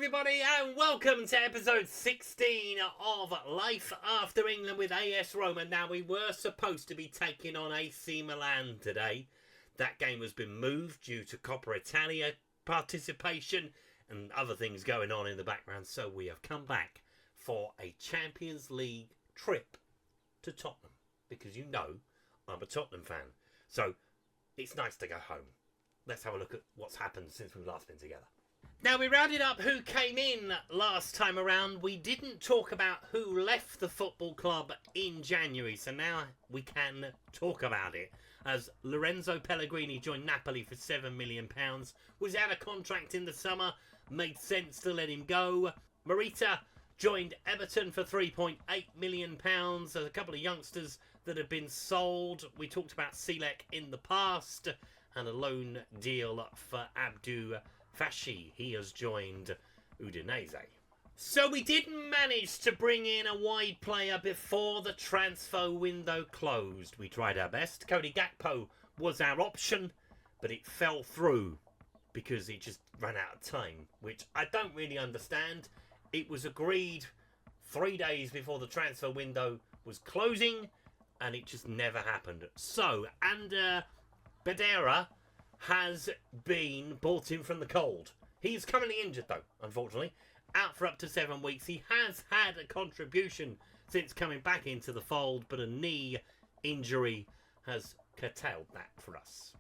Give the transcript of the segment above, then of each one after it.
everybody, and welcome to episode 16 of Life After England with AS Roma. Now, we were supposed to be taking on AC Milan today. That game has been moved due to Coppa Italia participation and other things going on in the background. So we have come back for a Champions League trip to Tottenham. Because you know, I'm a Tottenham fan. So it's nice to go home. Let's have a look at what's happened since we've last been together. Now, we rounded up who came in last time around. We didn't talk about who left the football club in January, so now we can talk about it. As Lorenzo Pellegrini joined Napoli for £7 million, was out of contract in the summer, made sense to let him go. Morita joined Everton for £3.8 million. There's a couple of youngsters that have been sold. We talked about Selec in the past, and a loan deal for Abdu Fashi. He has joined Udinese. So we didn't manage to bring in a wide player before the transfer window closed. We tried our best. Cody Gakpo was our option, but it fell through because it just ran out of time, which I don't really understand. It was agreed 3 days before the transfer window was closing, and it just never happened. So, and Bedera has been brought in from the cold. He's currently injured, though, unfortunately. Out for up to 7 weeks. He has had a contribution since coming back into the fold, but a knee injury has curtailed that for us.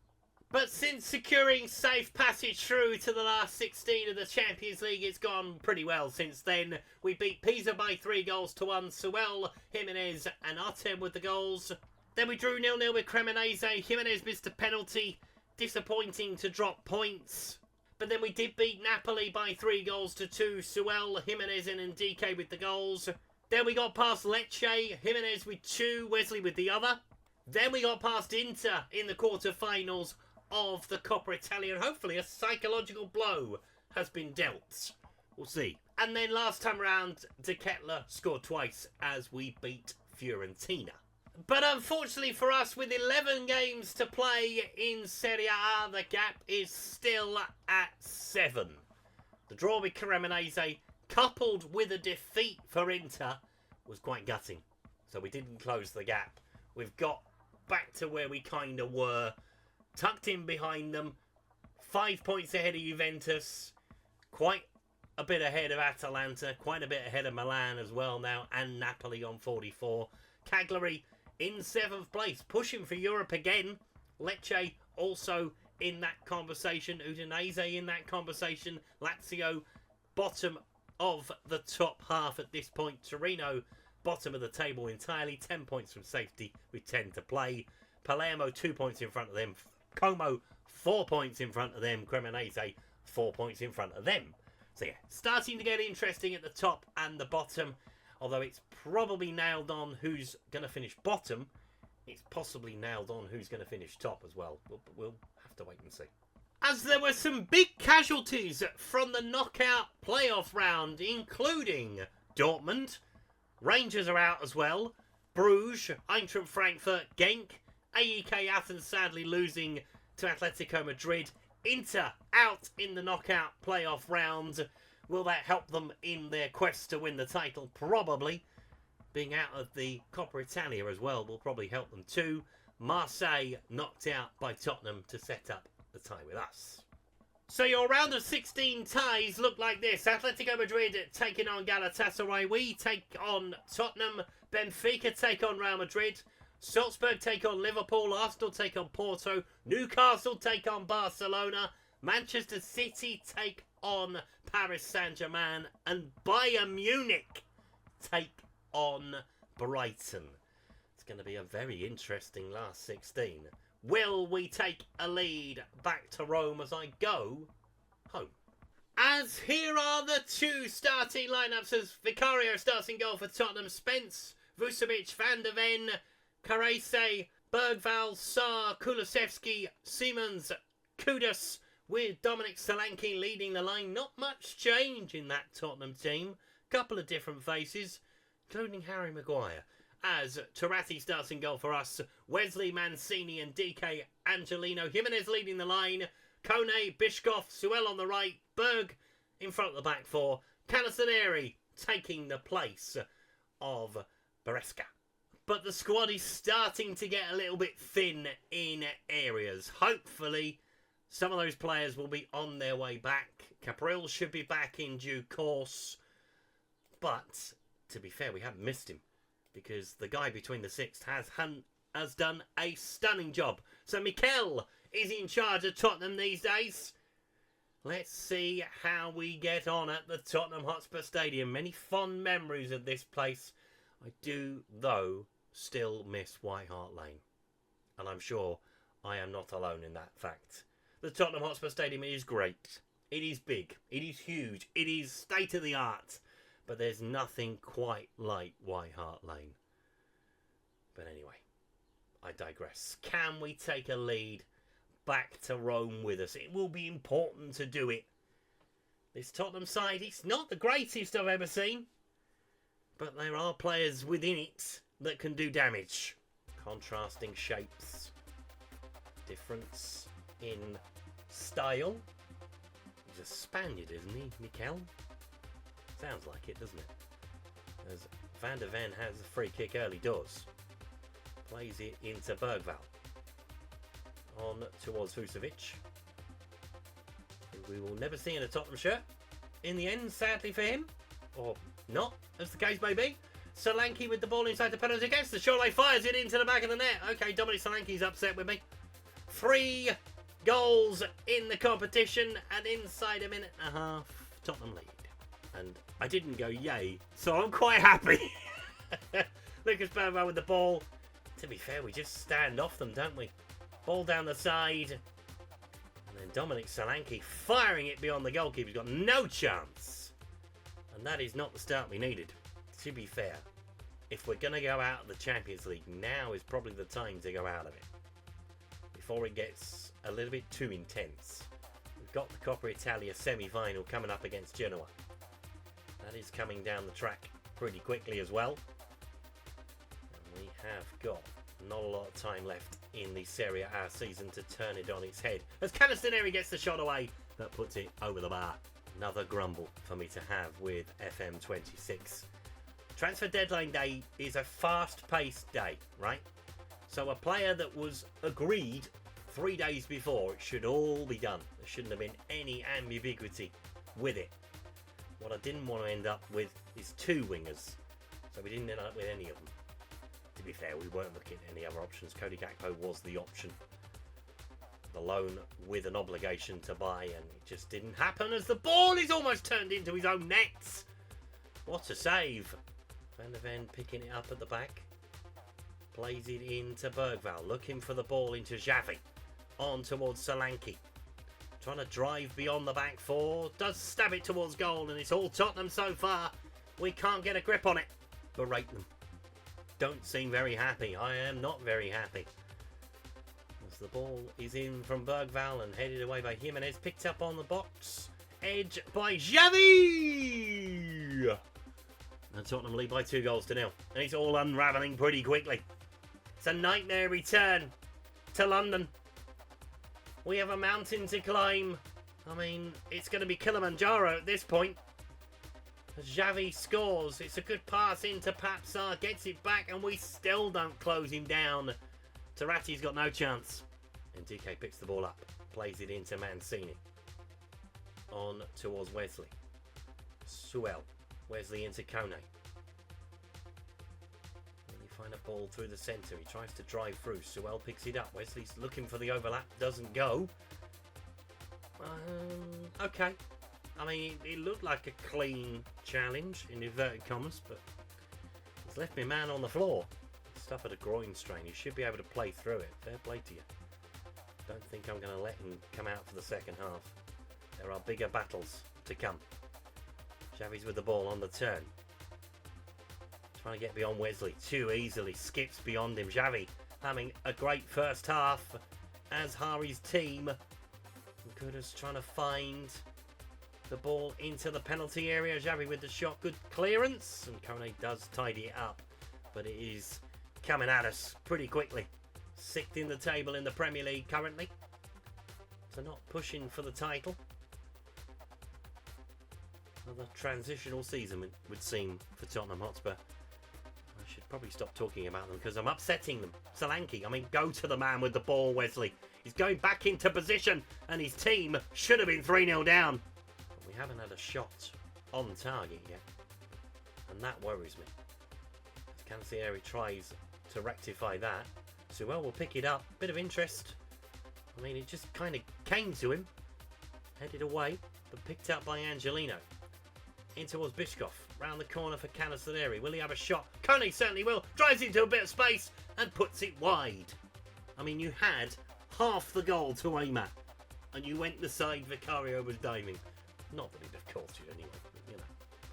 But since securing safe passage through to the last 16 of the Champions League, it's gone pretty well since then. We beat Pisa by 3-1. Suel, Jimenez and Artem with the goals. Then we drew 0-0 with Cremonese. Jimenez missed a penalty. Disappointing to drop points. But then we did beat Napoli by 3-2. Suel, Jimenez and Ndike with the goals. Then we got past Lecce. Jimenez with 2, Wesley with the other. Then we got past Inter in the quarter-finals of the Coppa Italia. And hopefully a psychological blow has been dealt. We'll see. And then last time around, De Ketelaere scored twice as we beat Fiorentina. But unfortunately for us, with 11 games to play in Serie A, the gap is still at 7. The draw with Cremonese, coupled with a defeat for Inter, was quite gutting. So we didn't close the gap. We've got back to where we kind of were, tucked in behind them, 5 points ahead of Juventus, quite a bit ahead of Atalanta, quite a bit ahead of Milan as well now, and Napoli on 44. Cagliari in 7th place, pushing for Europe again. Lecce also in that conversation. Udinese in that conversation. Lazio, bottom of the top half at this point. Torino, bottom of the table entirely. 10 points from safety with 10 to play. Palermo, 2 points in front of them. Como, 4 points in front of them. Cremonese, 4 points in front of them. So yeah, starting to get interesting at the top and the bottom. Although it's probably nailed on who's going to finish bottom, it's possibly nailed on who's going to finish top as well. But we'll have to wait and see. As there were some big casualties from the knockout playoff round, including Dortmund. Rangers are out as well. Bruges, Eintracht Frankfurt, Genk. AEK Athens sadly losing to Atletico Madrid. Inter out in the knockout playoff round. Will that help them in their quest to win the title? Probably. Being out of the Coppa Italia as well will probably help them too. Marseille knocked out by Tottenham to set up the tie with us. So your round of 16 ties look like this. Atletico Madrid taking on Galatasaray. We take on Tottenham. Benfica take on Real Madrid. Salzburg take on Liverpool. Arsenal take on Porto. Newcastle take on Barcelona. Manchester City take on Paris Saint-Germain, and Bayern Munich take on Brighton. It's going to be a very interesting last 16. Will we take a lead back to Rome as I go home? As here are the two starting lineups, as Vicario starts in goal for Tottenham. Spence, Vucevic, Van de Ven, Caresse, Bergvall, Sarr, Kulusevski, Siemens, Kudus, with Dominic Solanke leading the line. Not much change in that Tottenham team. Couple of different faces, including Harry Maguire. As Turati starts in goal for us. Wesley, Mancini and DK Angelino. Jimenez leading the line. Kone, Bishkov, Suel on the right. Berg, in front of the back four. Canasoneri taking the place of Beresca. But the squad is starting to get a little bit thin in areas. Hopefully, some of those players will be on their way back. Capril should be back in due course. But, to be fair, we haven't missed him. Because the guy between the sixth has done a stunning job. So Mikel is in charge of Tottenham these days. Let's see how we get on at the Tottenham Hotspur Stadium. Many fond memories of this place. I do, though, still miss White Hart Lane. And I'm sure I am not alone in that fact. The Tottenham Hotspur Stadium is great. It is big. It is huge. It is state-of-the-art. But there's nothing quite like White Hart Lane. But anyway, I digress. Can we take a lead back to Rome with us? It will be important to do it. This Tottenham side, it's not the greatest I've ever seen. But there are players within it that can do damage. Contrasting shapes. Difference in style. He's a Spaniard, isn't he, Mikel? Sounds like it, doesn't it? As Van der Ven has a free kick early doors. Plays it into Bergval. On towards Vucevic. Who we will never see in a Tottenham shirt. In the end, sadly for him. Or not, as the case may be. Solanke with the ball inside the penalty against the Cholet fires it into the back of the net. Okay, Dominic Solanke's upset with me. 3 goals in the competition, and inside a minute and a half, Tottenham lead. And I didn't go yay, so I'm quite happy. Lucas Bergval with the ball. To be fair, we just stand off them, don't we? Ball down the side. And then Dominic Solanke firing it beyond the goalkeeper. He's got no chance. And that is not the start we needed. To be fair, if we're going to go out of the Champions League, now is probably the time to go out of it. Before it gets a little bit too intense. We've got the Coppa Italia semi-final coming up against Genoa. That is coming down the track pretty quickly as well. And we have got not a lot of time left in the Serie A season to turn it on its head. As Canasoneri gets the shot away, that puts it over the bar. Another grumble for me to have with FM26. Transfer deadline day is a fast-paced day, right? So a player that was agreed 3 days before, it should all be done. There shouldn't have been any ambiguity with it. What I didn't want to end up with is 2 wingers. So we didn't end up with any of them. To be fair, we weren't looking at any other options. Cody Gakpo was the option. The loan with an obligation to buy, and it just didn't happen as the ball is almost turned into his own nets. What a save. Van der Ven picking it up at the back. Plays it into Bergval. Looking for the ball into Xavi. On towards Solanke. Trying to drive beyond the back four. Does stab it towards goal, and it's all Tottenham so far. We can't get a grip on it. Berate them. Don't seem very happy. I am not very happy. As the ball is in from Bergval and headed away by Jimenez. Picked up on the box. Edge by Xavi! And Tottenham lead by 2-0. And it's all unravelling pretty quickly. It's a nightmare return to London. We have a mountain to climb. I mean, it's going to be Kilimanjaro at this point. As Xavi scores, it's a good pass into Papsar, gets it back, and we still don't close him down. Taratti's got no chance. And DK picks the ball up, plays it into Mancini. On towards Wesley. Suel. Wesley into Kone. Find a ball through the centre. He tries to drive through. Suel picks it up. Wesley's looking for the overlap. Doesn't go. Okay. I mean, it looked like a clean challenge, in inverted commas, but he's left me man on the floor. He's suffered a groin strain. He should be able to play through it. Fair play to you. Don't think I'm going to let him come out for the second half. There are bigger battles to come. Xavi's with the ball on the turn. Trying to get beyond Wesley too easily. Skips beyond him. Xavi having a great first half as Hari's team. Kuda's trying to find the ball into the penalty area. Xavi with the shot. Good clearance. And Kone does tidy it up. But it is coming at us pretty quickly. 6th in the table in the Premier League currently. So not pushing for the title. Another transitional season would seem for Tottenham Hotspur. I should probably stop talking about them because I'm upsetting them. Solanke, I mean, go to the man with the ball, Wesley. He's going back into position and his team should have been 3-0 down. But we haven't had a shot on target yet. And that worries me. As Cancellieri tries to rectify that. Sewell will pick it up. Bit of interest. I mean, it just kind of came to him. Headed away, but picked up by Angelino. In towards Bishkov. Round the corner for Cancellieri. Will he have a shot? Kone certainly will. Drives into a bit of space and puts it wide. I mean, you had half the goal to aim at. And you went the side Vicario was diving. Not that he'd have caught you anyway, but you know.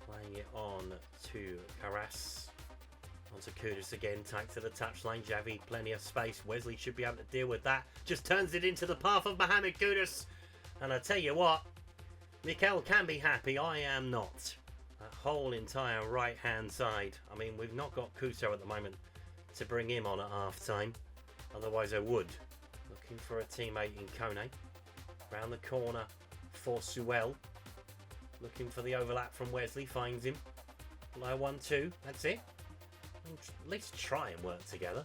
Playing it on to Carras. Onto Kudus again, tight to the touchline. Javi, plenty of space. Wesley should be able to deal with that. Just turns it into the path of Mohamed Kudus. And I tell you what, Mikel can be happy. I am not. That whole entire right-hand side. I mean, we've not got Couto at the moment to bring him on at half-time. Otherwise, I would. Looking for a teammate in Kone. Round the corner for Sewell. Looking for the overlap from Wesley. Finds him. Low 1-2. That's it. At least try and work together.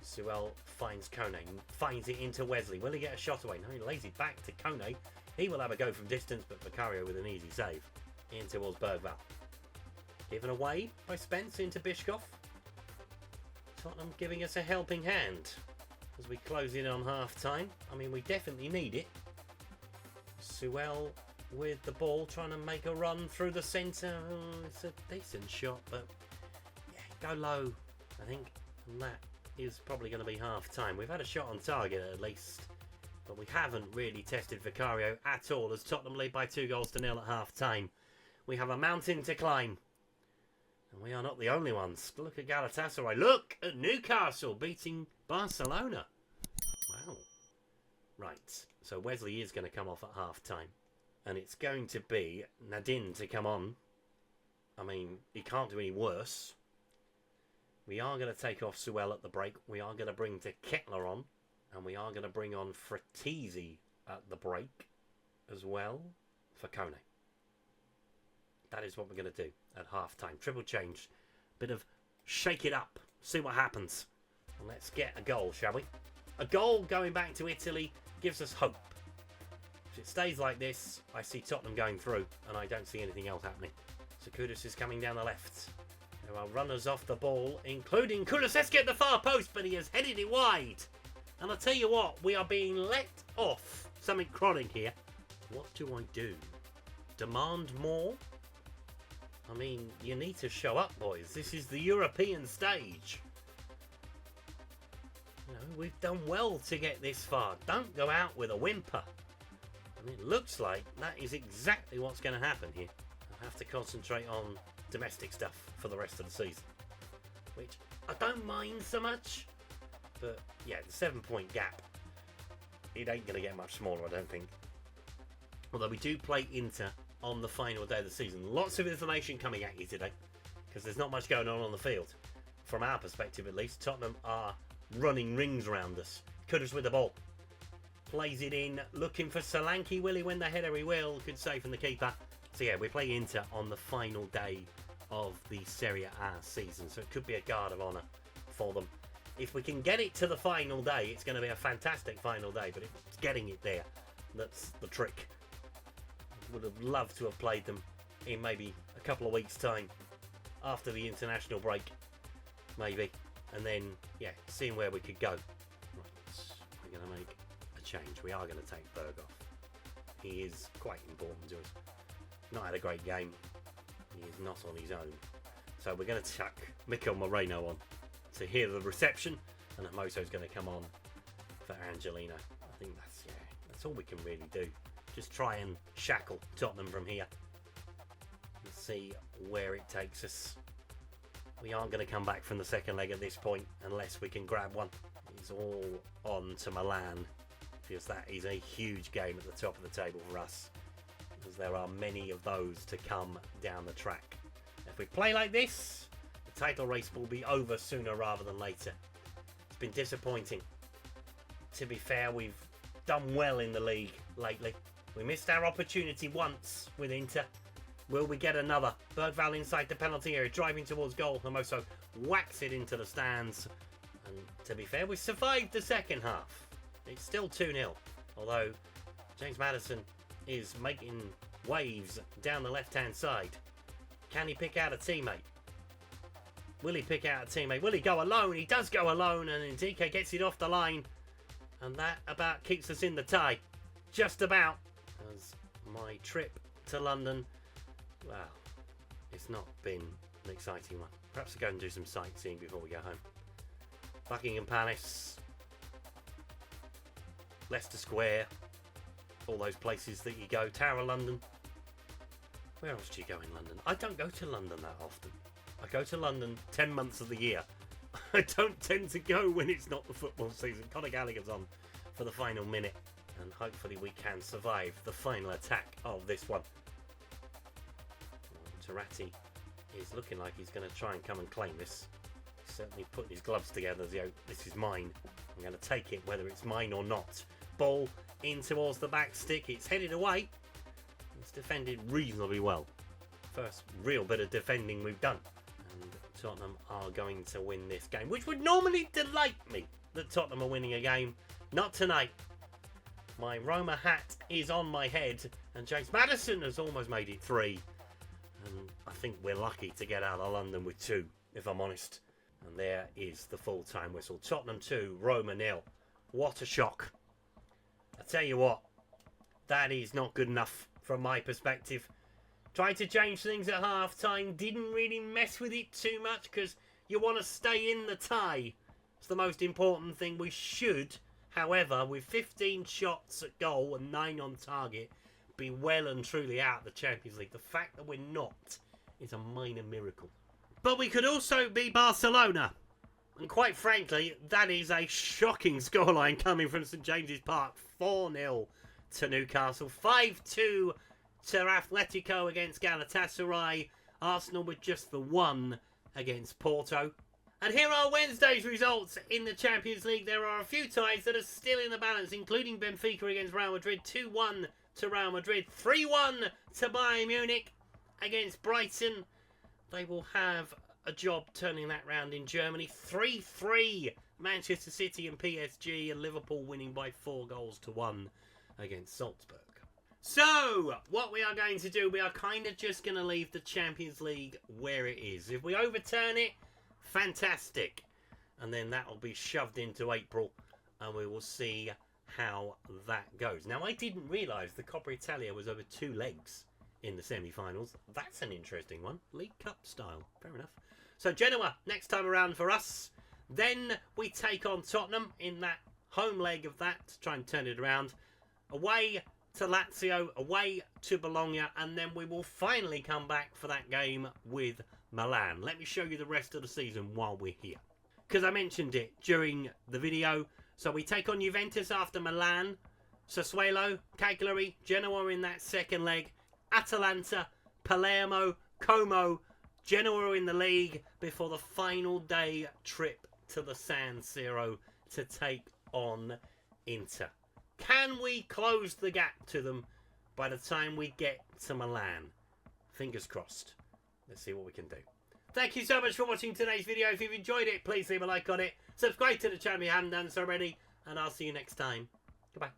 Sewell finds Kone. Finds it into Wesley. Will he get a shot away? No, he lays it back to Kone. He will have a go from distance, but Vicario with an easy save. In towards Bergvall. Given away by Spence into Bishkov. Tottenham giving us a helping hand as we close in on half-time. I mean, we definitely need it. Sewell with the ball, trying to make a run through the centre. Oh, it's a decent shot, but yeah, go low, I think. And that is probably going to be half-time. We've had a shot on target at least, but we haven't really tested Vicario at all as Tottenham lead by 2-0 at half-time. We have a mountain to climb. And we are not the only ones. Look at Galatasaray. Look at Newcastle beating Barcelona. Wow. Right. So Wesley is going to come off at half-time. And it's going to be Nadine to come on. I mean, he can't do any worse. We are going to take off Sewell at the break. We are going to bring De Ketelaere on. And we are going to bring on Fratesi at the break as well for Kone. That is what we're going to do at half-time. Triple change. Bit of shake it up. See what happens. And let's get a goal, shall we? A goal going back to Italy gives us hope. If it stays like this, I see Tottenham going through, and I don't see anything else happening. So Kudus is coming down the left. There are runners off the ball, including Kulusevski at the far post, but he has headed it wide. And I'll tell you what, we are being let off something chronic here. What do I do? Demand more? I mean, you need to show up, boys. This is the European stage. You know, we've done well to get this far. Don't go out with a whimper. And it looks like that is exactly what's going to happen here. I'll have to concentrate on domestic stuff for the rest of the season, which I don't mind so much. But yeah, the 7-point gap, it ain't going to get much smaller, I don't think. Although we do play Inter on the final day of the season. Lots of information coming at you today because there's not much going on the field. From our perspective, at least, Tottenham are running rings around us. Kudus with the ball. Plays it in, looking for Solanke. Will he win the header? He will. Good save from the keeper. So yeah, we play Inter on the final day of the Serie A season. So it could be a guard of honour for them. If we can get it to the final day, it's going to be a fantastic final day. But it's getting it there. That's the trick. Would have loved to have played them in maybe a couple of weeks' time after the international break, maybe, and then yeah, seeing where we could go. Right, we're going to make a change. We are going to take Berg off. He is quite important to us. Not had a great game. He is not on his own. So we're going to chuck Mikel Moreno on to hear the reception, and Hermoso's going to come on for Angelino. I think that's all we can really do. Just try and shackle Tottenham from here and see where it takes us. We aren't going to come back from the second leg at this point unless we can grab one. It's all on to Milan because that is a huge game at the top of the table for us, because there are many of those to come down the track. If we play like this, the title race will be over sooner rather than later. It's been disappointing. To be fair, we've done well in the league lately. We missed our opportunity once with Inter, Will we get another? Bergvall inside the penalty area, driving towards goal. Hermoso whacks it into the stands. And to be fair, we survived the second half. It's still 2-0. Although James Maddison is making waves down the left-hand side. Can he pick out a teammate? Will he pick out a teammate? Will he go alone? He does go alone, and Ndike gets it off the line. And that about keeps us in the tie. Just about. As my trip to London, well, it's not been an exciting one. Perhaps we'll go and do some sightseeing before we go home. Buckingham Palace, Leicester Square, all those places that you go. Tower of London. Where else do you go in London? I don't go to London that often. I go to London 10 months of the year. I don't tend to go when it's not the football season. Conor Gallagher's on for the final minute, and hopefully we can survive the final attack of this one. Tarati is looking like he's going to try and come and claim this. He's certainly putting his gloves together as this is mine. I'm going to take it whether it's mine or not. Ball in towards the back stick. It's headed away. It's defended reasonably well. First real bit of defending we've done. And Tottenham are going to win this game, which would normally delight me that Tottenham are winning a game. Not tonight. My Roma hat is on my head, and James Maddison has almost made it 3. And I think we're lucky to get out of London with 2, if I'm honest. And there is the full-time whistle. Tottenham 2, Roma 0. What a shock. I tell you what, that is not good enough from my perspective. Tried to change things at half-time, didn't really mess with it too much because you want to stay in the tie. It's the most important thing. We should, however, with 15 shots at goal and 9 on target, be well and truly out of the Champions League. The fact that we're not is a minor miracle. But we could also beat Barcelona. And quite frankly, that is a shocking scoreline coming from St James's Park. 4-0 to Newcastle. 5-2 to Atletico against Galatasaray. Arsenal with just the 1 against Porto. And here are Wednesday's results in the Champions League. There are a few ties that are still in the balance, including Benfica against Real Madrid. 2-1 to Real Madrid. 3-1 to Bayern Munich against Brighton. They will have a job turning that round in Germany. 3-3 Manchester City and PSG, and Liverpool winning by 4-1 against Salzburg. So, what we are going to do, we are kind of just going to leave the Champions League where it is. If we overturn it, fantastic. And then that will be shoved into April, and we will see how that goes. Now, I didn't realise the Coppa Italia was over 2 legs in the semi-finals. That's an interesting one. League Cup style. Fair enough. So, Genoa, next time around for us. Then we take on Tottenham in that home leg of that to try and turn it around. Away to Lazio, away to Bologna, and then we will finally come back for that game with Milan. Let me show you the rest of the season while we're here, because I mentioned it during the video. So we take on Juventus after Milan, Sassuolo, Cagliari, Genoa in that second leg, Atalanta, Palermo, Como, Genoa in the league before the final day trip to the San Siro to take on Inter. Can we close the gap to them by the time we get to Milan? Fingers crossed. Let's see what we can do. Thank you so much for watching today's video. If you've enjoyed it, please leave a like on it. Subscribe to the channel if you haven't done so already. And I'll see you next time. Goodbye.